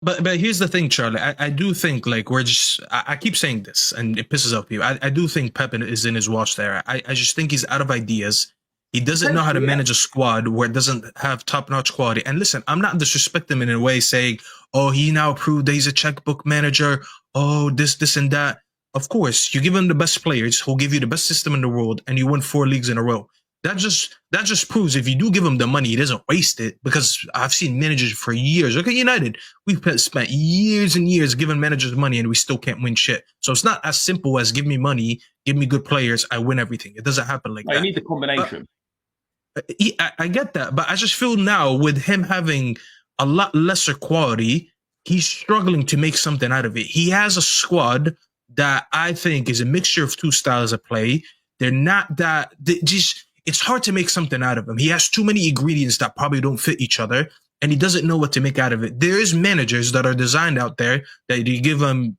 But here's the thing, Charlie. I do think like we're just I keep saying this and it pisses off people. I do think Pep is in his wash there. I just think he's out of ideas. He doesn't know how to Potentially, yeah. manage a squad where it doesn't have top notch quality. And listen, I'm not disrespecting him in a way saying, oh, he now proved that he's a checkbook manager. Oh, this, and that. Of course, you give him the best players who'll give you the best system in the world and you win 4 leagues in a row. That just proves if you do give him the money, he doesn't waste it. Because I've seen managers for years. Look at United. We've spent years and years giving managers money and we still can't win shit. So it's not as simple as give me money, give me good players, I win everything. It doesn't happen like that. You need the combination. I get that, but I just feel now with him having a lot lesser quality, he's struggling to make something out of it. He has a squad that I think is a mixture of two styles of play. They're not that just. It's hard to make something out of him. He has too many ingredients that probably don't fit each other, and he doesn't know what to make out of it. There is managers that are designed out there that you give them,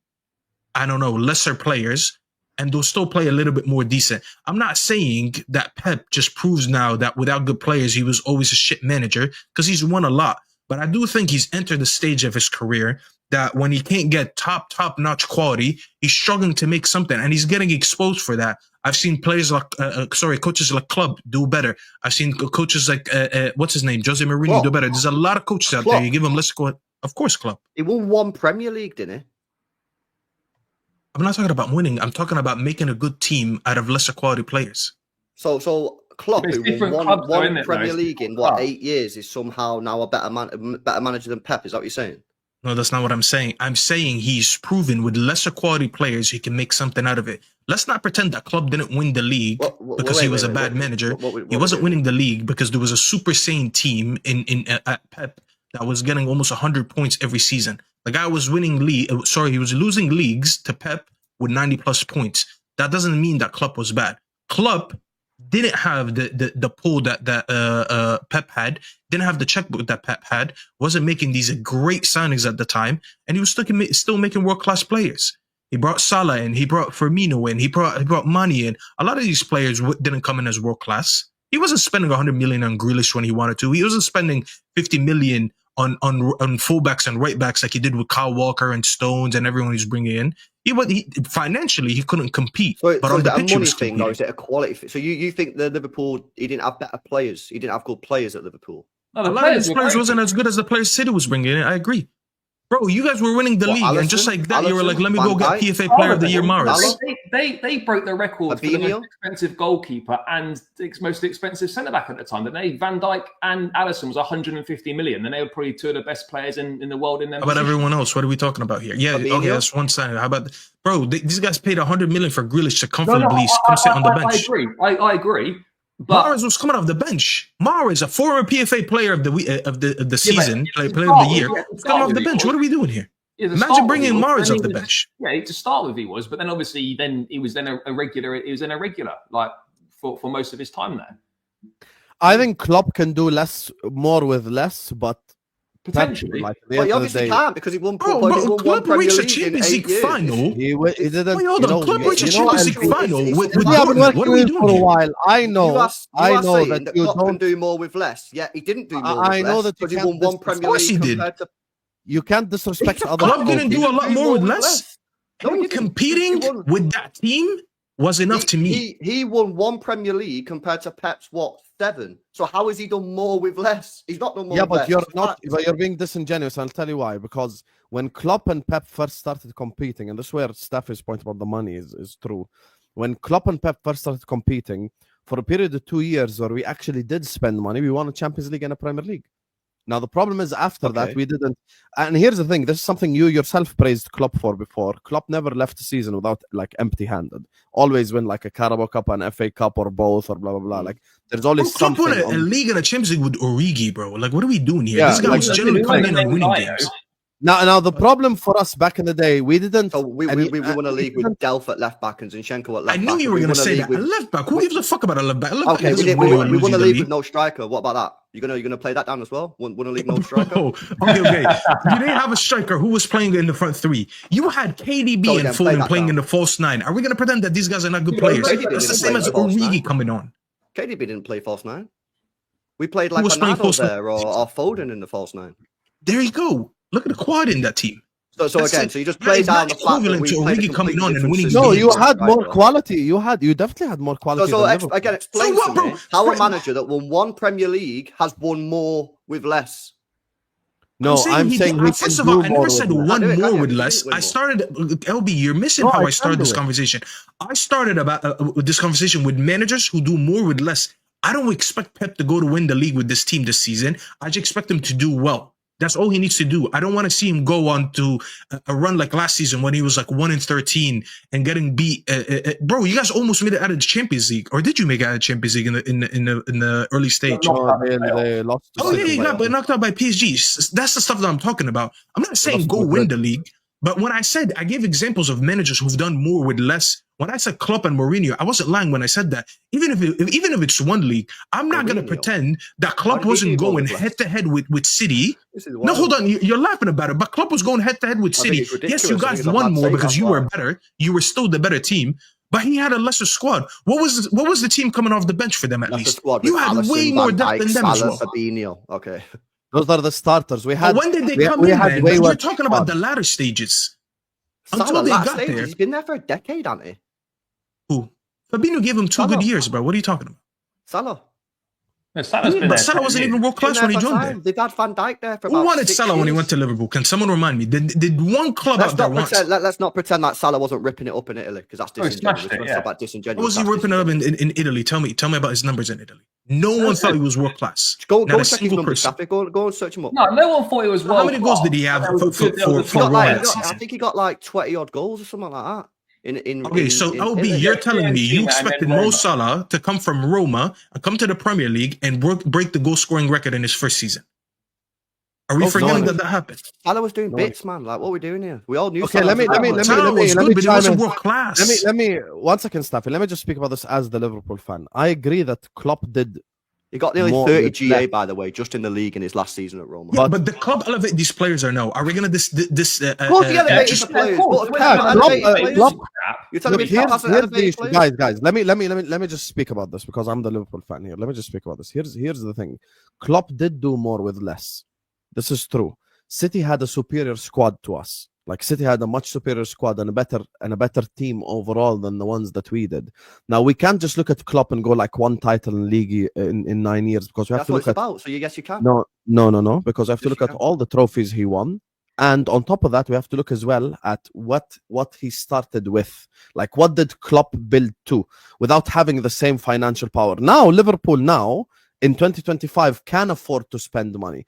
I don't know, lesser players, and they'll still play a little bit more decent. I'm not saying that Pep just proves now that without good players, he was always a shit manager, because he's won a lot. But I do think he's entered the stage of his career that when he can't get top-notch quality, he's struggling to make something, and he's getting exposed for that. I've seen players like, coaches like Klopp do better. I've seen coaches like, what's his name, Jose Mourinho Klopp. do better. There's a lot of coaches out there. You give them less squad. Of course, Klopp. He won 1 Premier League, didn't he? I'm not talking about winning. I'm talking about making a good team out of lesser quality players. So Klopp, who won one Premier League in 8 years, is somehow now a better manager than Pep. Is that what you're saying? No, that's not what I'm saying. I'm saying he's proven with lesser quality players he can make something out of it. Let's not pretend that Klopp didn't win the league because he was a bad manager. He wasn't winning the league because there was a super sane team at Pep that was getting almost 100 points every season. The guy was winning he was losing leagues to Pep with 90 plus points. That doesn't mean that Klopp was bad. Klopp didn't have the pull that Pep had, didn't have the checkbook that Pep had, wasn't making these great signings at the time, and he was still making world-class players. He brought Salah in, he brought Firmino in, he brought Mane in. A lot of these players didn't come in as world-class. He wasn't spending 100 million on Grealish when he wanted to. He wasn't spending 50 million on fullbacks and right backs like he did with Kyle Walker and Stones and everyone he's bringing in. Financially he couldn't compete. But on the pitch, money thing, or is it a quality thing? So you think the Liverpool, he didn't have better players? He didn't have good players at Liverpool? No, a lot of his players wasn't as good as the players City was bringing in. I agree. Bro, you guys were winning the league, and just like that, you were like, let me go get PFA Player of the Year, Mahrez. They broke the record for the most expensive goalkeeper and the most expensive centre-back at the time, didn't they? Van Dijk and Alisson was 150 million, and they were probably two of the best players in the world in them. How about everyone else? What are we talking about here? Yeah, okay, that's one side. How about, bro, these guys paid 100 million for Grealish to comfortably come sit on the bench. I agree. But Mahrez was coming off the bench. Mahrez, a former PFA player of the season, player of the year, coming off the bench. What are we doing here? Imagine bringing Mahrez off the bench. Yeah, to start with he was, but then obviously he was then a regular. He was then a regular, like for most of his time there. I think Klopp can do more with less, but potentially. But he obviously can't because he won. Klopp reached a Champions League final. He didn't. Klopp reached a Champions League final with Dortmund. What are we doing for a while? I know that Klopp can do more with less. Yeah, he didn't do more. I know that because he won 1 Premier League compared to. You can't disrespect other. Klopp didn't do a lot more with less. No, competing with that team was enough to me. He won 1 Premier League compared to Pep's 7. So how has he done more with less? He's not done more. Yeah, with but you're not. But you're being disingenuous. I'll tell you why. Because when Klopp and Pep first started competing, and this is where Staffy's point about the money is true. When Klopp and Pep first started competing, for a period of 2 years where we actually did spend money, we won a Champions League and a Premier League. Now, the problem is after that, we didn't. And here's the thing. This is something you yourself praised Klopp for before. Klopp never left the season without, empty-handed. Always win, a Carabao Cup, an FA Cup, or both, or blah, blah, blah. There's always something. Klopp won a league and a Champions League with Origi, bro. What are we doing here? This guy was generally coming in and winning games. Now, the problem for us back in the day, we didn't. So we won a league with Delph at left back and Zinchenko at left back. I knew you were going to say that. A left back. Who gives a fuck about a left back? Okay, we won a league with no striker. What about that? You're gonna play that down as well? Won a league no striker. Okay. You didn't have a striker who was playing in the front three. You had KDB and Foden playing in the false 9. Are we going to pretend that these guys are not good players? It's the same as Origi coming on. KDB didn't play false 9. We played like Bernardo there or Foden in the false 9. There you go. Look at the quality in that team. So you just play down the fact that we played a coming on and winning. No, you had more quality. You definitely had more quality. Again, explain to me how a manager that won 1 Premier League has won more with less. No, I'm saying first of all, I never said one more with less. I started, LB, you're missing how I started this conversation. I started about this conversation with managers who do more with less. I don't expect Pep to go to win the league with this team this season. I just expect him to do well. That's all he needs to do. I don't want to see him go on to a run like last season when he was like 1-13 and getting beat. Bro, you guys almost made it out of the Champions League, or did you make it out of the Champions League in the early stage? They lost. You got knocked out by PSG. That's the stuff that I'm talking about. I'm not saying go win the league, but when I said I gave examples of managers who've done more with less. When I said Klopp and Mourinho, I wasn't lying when I said that. Even if it's one league, I'm not going to pretend that Klopp wasn't going head to head with City. No, hold on, you're laughing about it, but Klopp was going head to head with City. Yes, you guys won more because you were better. You were still the better team, but he had a lesser squad. What was the team coming off the bench for them at least? You had way more depth than them as well. Fabinho. Okay, those are the starters. We had. When did they come in, man? You're talking about the latter stages. Until they got there, he's been there for a decade, hasn't he? Who? Fabinho gave him 2 good years, bro. What are you talking about? Salah. No, Salah wasn't even world class when he joined there. They've had Van Dijk there for about Who wanted 6 Salah years? when he went to Liverpool? Can someone remind me? Did one club out there once? Let's not pretend that Salah wasn't ripping it up in Italy, because that's disingenuous. What was he ripping it up in Italy? Tell me about his numbers in Italy. No one thought he was world class. Go check his numbers, Staffy. Go and search him up. No one thought he was world class. How many goals did he have for Roma? I think he got like 20 odd goals or something like that. So LB, you're telling me you expected Mo Salah to come from Roma and come to the Premier League and break the goal scoring record in his first season? Are we forgetting that happened? Salah was doing bits, man. Like, what are we doing here? We all knew. Okay, let me. Salah was good, but he wasn't world class. Let me 1 second, Staffy. Let me just speak about this as the Liverpool fan. I agree that Klopp did. He got nearly 30 GA, by the way, just in the league in his last season at Roma. Yeah, but the club elevate these players or no? Are we going to elevate players? You're telling me Klopp hasn't elevated players? Guys, let me just speak about this because I'm the Liverpool fan here. Let me just speak about this. Here's the thing. Klopp did do more with less. This is true. City had a superior squad to us. Like City had a much superior squad and a better team overall than the ones that we did. Now we can't just look at Klopp and go like 1 title in league in 9 years because we have to look at. About. So you guess you can. No. Because I have to look at all the trophies he won, and on top of that, we have to look as well at what he started with. Like what did Klopp build to without having the same financial power. Now Liverpool in 2025 can afford to spend money.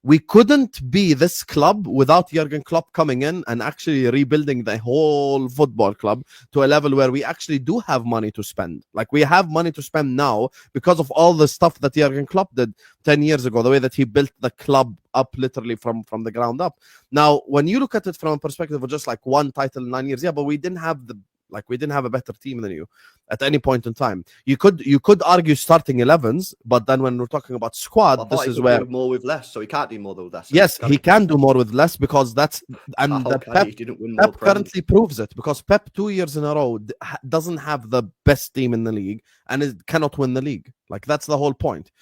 We couldn't be this club without Jurgen Klopp coming in and actually rebuilding the whole football club to a level where we actually do have money to spend. Like we have money to spend now because of all the stuff that Jurgen Klopp did 10 years ago, the way that he built the club up literally from the ground up. Now, when you look at it from a perspective of just like 1 title in 9 years, yeah, but we didn't have a better team than you at any point in time. You could argue starting 11s, but then when we're talking about squad, this is where more with less. So he can't do more with less. Yes, he can do more with less because that's Pep currently proves it because Pep 2 years in a row doesn't have the best team in the league and it cannot win the league. Like that's the whole point,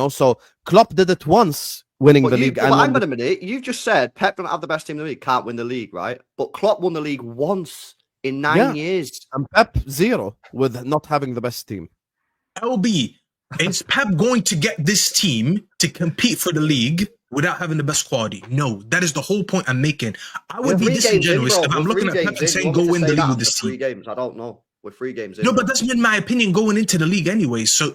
So Klopp did it once. Winning the league. Hang on a minute. You just said Pep don't have the best team in the league, can't win the league, right? But Klopp won the league once. In 9 years. And Pep 0 with not having the best team. LB, is Pep going to get this team to compete for the league without having the best quality? No, that is the whole point I'm making. I would be disingenuous if I'm looking at Pep and saying go win the league with this team. 3 games, I don't know. We're 3 games in. No, but that's been my opinion going into the league anyway. So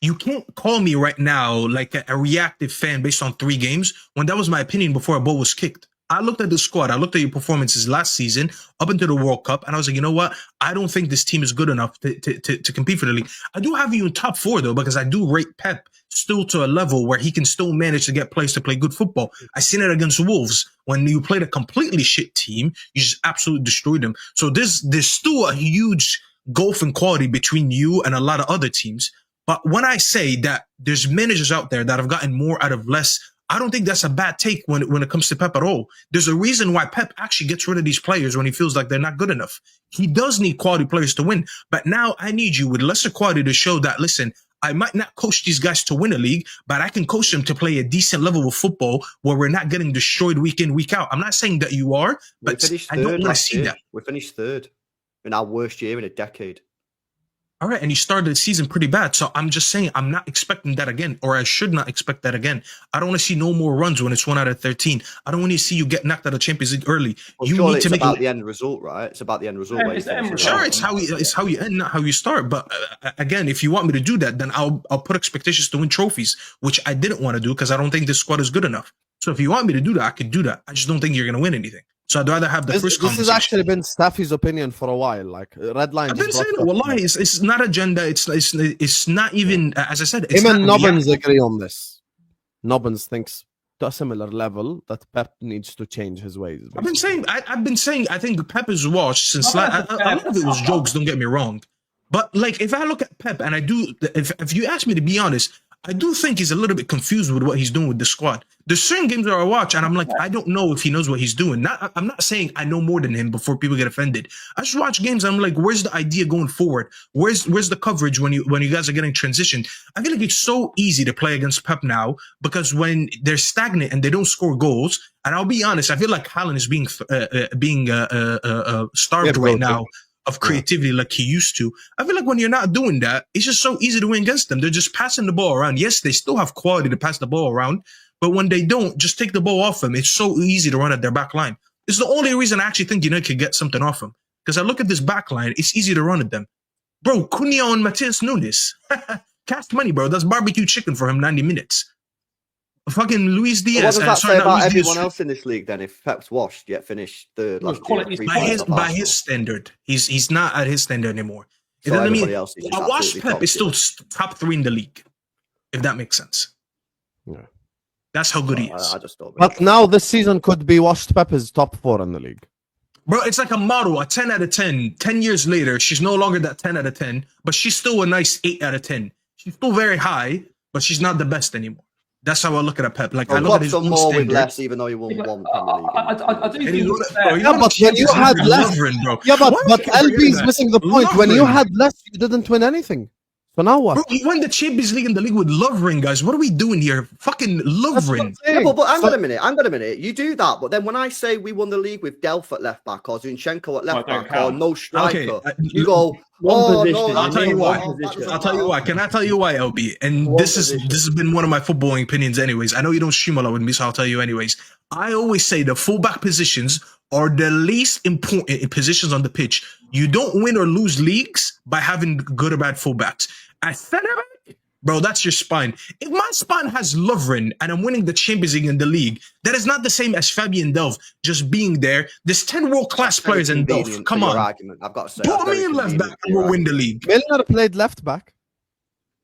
you can't call me right now like a reactive fan based on 3 games when that was my opinion before a ball was kicked. I looked at the squad. I looked at your performances last season up into the World Cup, and I was like, you know what? I don't think this team is good enough to compete for the league. I do have you in top 4 though, because I do rate Pep still to a level where he can still manage to get players to play good football. I seen it against Wolves when you played a completely shit team, you just absolutely destroyed them. So there's still a huge gulf in quality between you and a lot of other teams. But when I say that there's managers out there that have gotten more out of less, I don't think that's a bad take when it comes to Pep at all. There's a reason why Pep actually gets rid of these players when he feels like they're not good enough. He does need quality players to win. But now I need you with lesser quality to show that, listen, I might not coach these guys to win a league, but I can coach them to play a decent level of football where we're not getting destroyed week in, week out. I'm not saying that you are, but I don't want to see that. We finished third in our worst year in a decade. All right, and you started the season pretty bad. So I'm just saying I'm not expecting that again, or I should not expect that again. I don't want to see no more runs when it's 1 out of 13. I don't want to see you get knocked out of Champions League early. Well, you need to make about the end result, right? It's about the end result. Sure, it's how you end, not how you start. But again, if you want me to do that, then I'll put expectations to win trophies, which I didn't want to do because I don't think this squad is good enough. So if you want me to do that, I could do that. I just don't think you're going to win anything. So I'd rather have the first conversation. This has actually been Staffy's opinion for a while. Like Red Line. I've been saying it. Wallahi, it's not agenda. It's not even, as I said. Him and Nobbins agree on this. Nobbins thinks to a similar level that Pep needs to change his ways. Basically. I've been saying. I think Pep is washed since. A lot of it was jokes. Don't get me wrong, but like if I look at Pep and I do, if you ask me to be honest, I do think he's a little bit confused with what he's doing with the squad. There's certain games that I watch and I'm like, I don't know if he knows what he's doing. I'm not saying I know more than him before people get offended. I just watch games and I'm like, where's the idea going forward? Where's the coverage when you guys are getting transitioned? I feel like it's so easy to play against Pep now because when they're stagnant and they don't score goals, and I'll be honest, I feel like Haaland is being starved right now of creativity like he used to. I feel like when you're not doing that, it's just so easy to win against them. They're just passing the ball around. Yes, they still have quality to pass the ball around, but when they don't, just take the ball off them. It's so easy to run at their back line. It's the only reason I actually think United could get something off them. Because I look at this back line, it's easy to run at them. Bro, Cunha and Matheus Nunes. Cash money, bro. That's barbecue chicken for him 90 minutes. Fucking Luis Diaz. What does that say about everyone else in this league then? If Pep's washed yet finished third last year, by his standard, he's not at his standard anymore. So I mean, a washed Pep is still top 3 in the league, if that makes sense. Yeah, that's how good he is. I just don't. But now this season could be washed Pep is top 4 in the league. Bro, it's like a model, a 10 out of 10. 10 years later, she's no longer that 10 out of 10, but she's still a nice 8 out of 10. She's still very high, but she's not the best anymore. That's how I look at Pep. Like I look at his own more standard. with less, even though he won one Premier League. I do think yeah, but when you had less, yeah, but LB is missing the point. Lovren. When you had less, you didn't win anything. So now what? Bro, you won the Champions League in the league with Lovren, guys. What are we doing here? Fucking Lovren. Yeah, but hang on a minute. You do that, but then when I say we won the league with Delph at left back or Zinchenko at left back or no striker, you go, oh no. I'll tell you why. I'll tell you why. Can I tell you why, LB? And this has been one of my footballing opinions anyways. I know you don't stream a lot with me, so I'll tell you anyways. I always say the fullback positions are the least important positions on the pitch. You don't win or lose leagues by having good or bad fullbacks. At center back, bro, that's your spine. If my spine has Lovren and I'm winning the Champions League in the league, that is not the same as Fabian Delph just being there. There's 10 world-class players in Delph. Come on. I've got to say, put me in left back and we'll win the league. Milner played left back.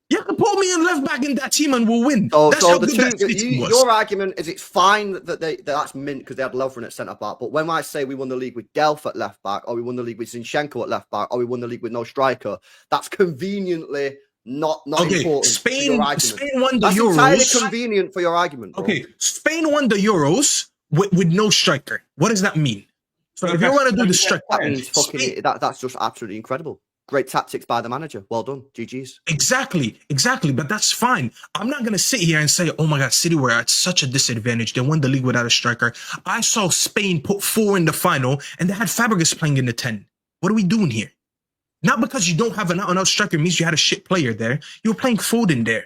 Yeah, put me in left back in that team and we'll win. So your argument is it's fine that that's mint because they had Lovren at centre back. But when I say we won the league with Delph at left back, or we won the league with Zinchenko at left back, or we won the league with no striker, that's conveniently not important. Spain won the that's Euros. Entirely convenient for your argument. Bro. Okay, Spain won the Euros with no striker. What does that mean? So if you want to do the striker, that means that's just absolutely incredible. Great tactics by the manager. Well done. GG's. Exactly. But that's fine. I'm not going to sit here and say, oh my God, City were at such a disadvantage. They won the league without a striker. I saw Spain put 4 in the final and they had Fabregas playing in the 10. What are we doing here? Not because you don't have an out-and-out striker means you had a shit player there. You were playing Foden there.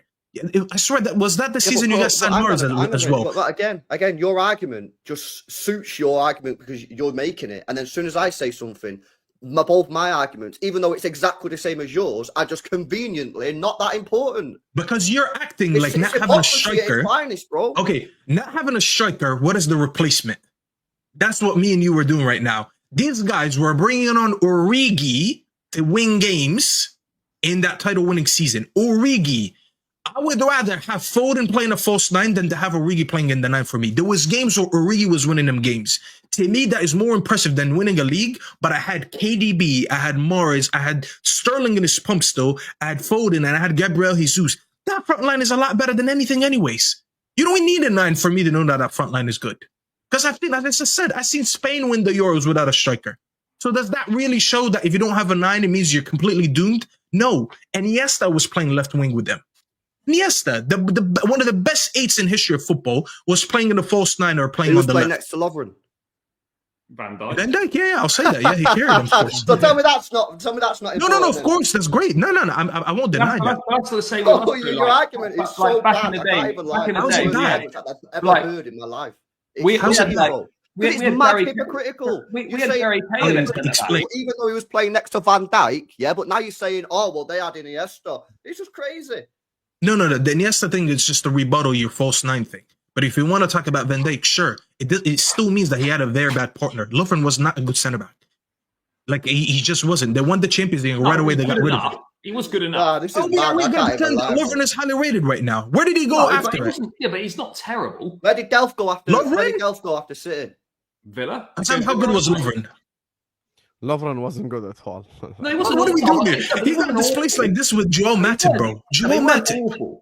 I swear that was that the season you got San Mars as well. But again, your argument just suits your argument because you're making it. And then as soon as I say something, both my arguments, even though it's exactly the same as yours, are just conveniently not that important. Because you're acting like not having a striker. Finest, bro. Okay, not having a striker, what is the replacement? That's what me and you were doing right now. These guys were bringing on Origi to win games in that title-winning season. Origi. I would rather have Foden playing a false 9 than to have Origi playing in the 9 for me. There was games where Origi was winning them games. To me, that is more impressive than winning a league, but I had KDB, I had Morris, I had Sterling in his pump still, I had Foden, and I had Gabriel Jesus. That front line is a lot better than anything anyways. You don't need a 9 for me to know that front line is good. Because I think, like I just said, I've seen Spain win the Euros without a striker. So does that really show that if you don't have a 9, it means you're completely doomed? No, and Iniesta was playing left wing with them. Iniesta, one of the best 8s in history of football, was playing in the false 9 or playing on the left. Next to Lovren. Van Dijk. Van Dijk, yeah, I'll say that. Yeah, he carried him. So tell me that's not. No. Of course, that's great. No. I won't deny that. That's the same. Your argument is so back bad. in the day. Back in the day, I've ever heard in my life. We had mad hypocritical. We had Gary Taylor. Even though he was playing next to Van Dijk, yeah. But now you're saying, oh well, they had Iniesta. It's just crazy. No. The Iniesta thing is just a rebuttal your false 9 thing. But if you want to talk about Van Dijk, sure, it still means that he had a very bad partner. Lovren was not a good center back. Like he just wasn't. They won the Champions League and right away they got rid of him. He was good enough. Lovren is highly rated right now. Where did he go after it? Yeah, but he's not terrible. Where did Delph go after? Lovren? Where did Delph go after City? Villa. How good was Lovren? Lovren wasn't good at all. No, he wasn't. What are we doing here? He got displaced like this with Joel Matip, bro. Joel Matip.